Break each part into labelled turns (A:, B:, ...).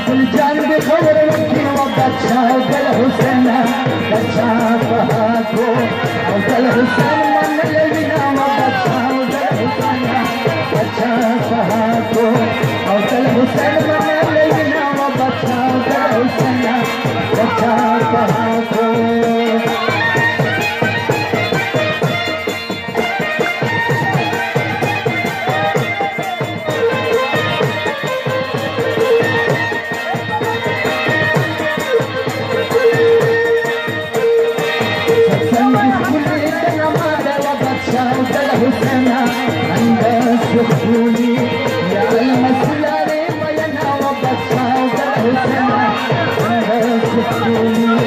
A: الجان بخبر ربي وبتشا وقال حسين بتشا فهاكو وقال حسين من الذين وبتشا وقال حسين بتشا فهاكو وقال حسين من الذين وبتشا وقال حسين بتشا فهاكو عند السخوني يا المسلاري وينا وبتشا وقال حسين عند السخوني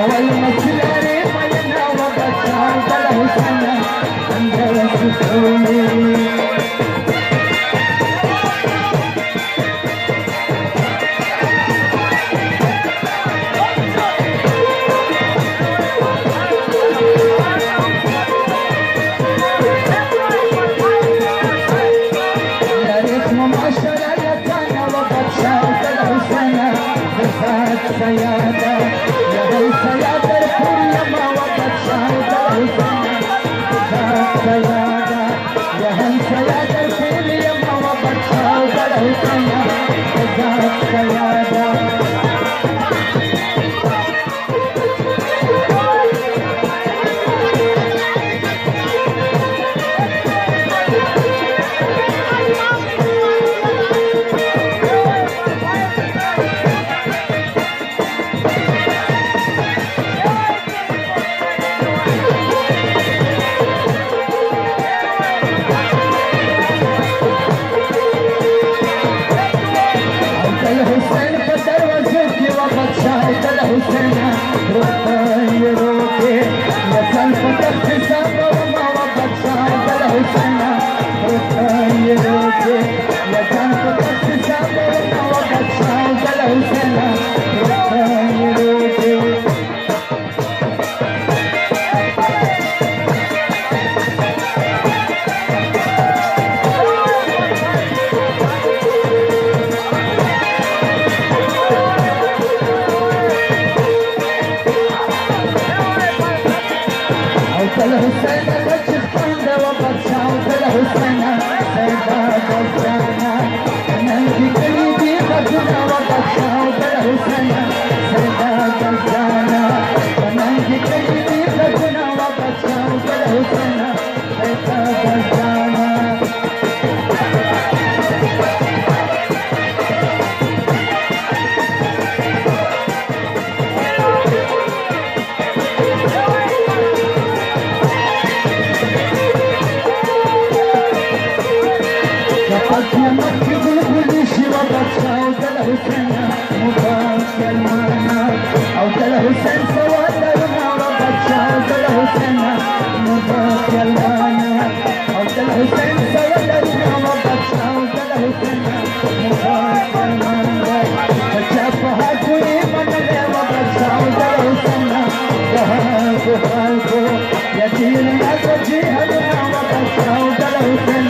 A: والمسلاري وينا وبتشا وقال حسين عند السخوني سيادة يا هل سيادة الكل ما وبتشا وقال حسين سيادة يا هل سيادة الكل ما وبتشا وقال حسين سيادة الحسين وجه خانده وبتشا وقال حسين سيدة بلجانا ننجي قلبي خدنا وبتشا وقال حسين سيدة بلجانا ننجي قلبي خدنا وبتشا وقال حسين سيدة بلجانا يا مكي بلبل شيرة بتشا وقال حسين مبارك المانا وقال حسين سوادرنا وبتشا وقال حسين مبارك المانا وقال حسين سوادرنا وبتشا وقال حسين مبارك المانا فشافها كل من وبتشا وقال حسين ذهب خلفه يدير يا وجهه وبتشا وقال حسين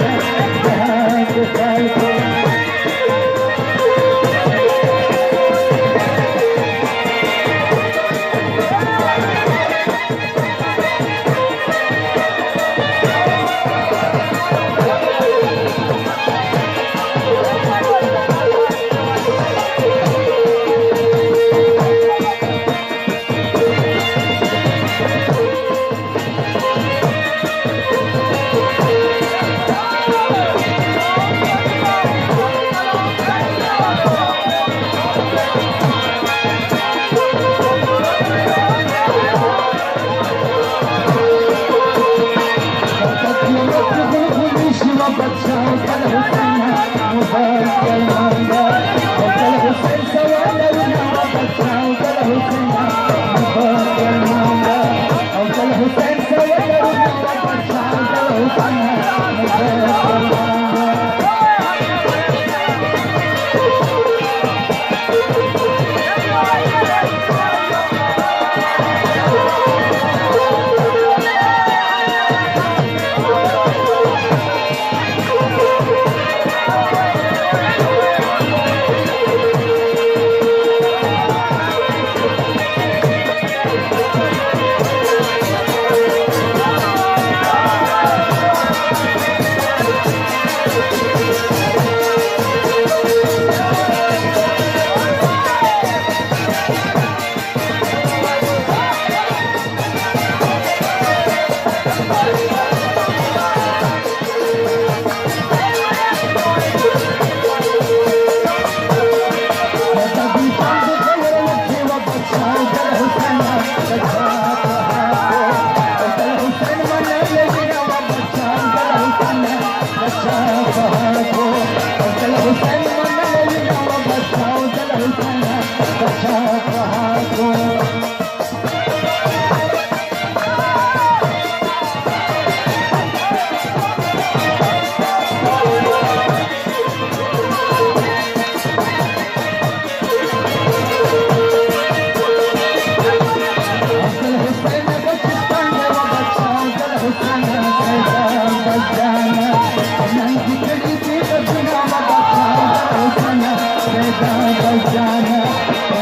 A: सदा बजाना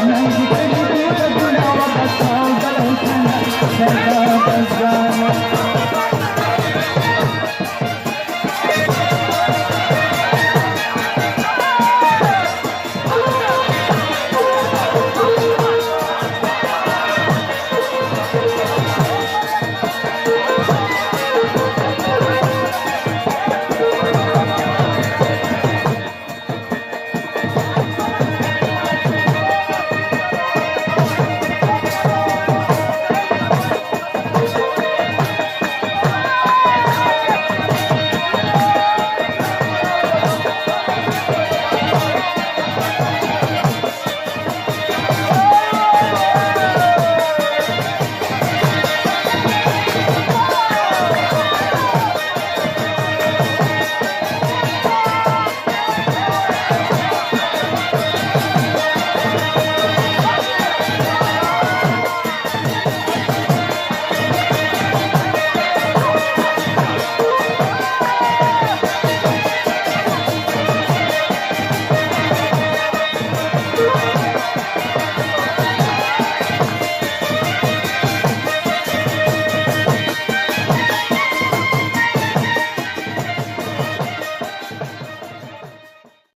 A: नंगी तेरी गुनावा बचाओ गलो सना सदा बजाना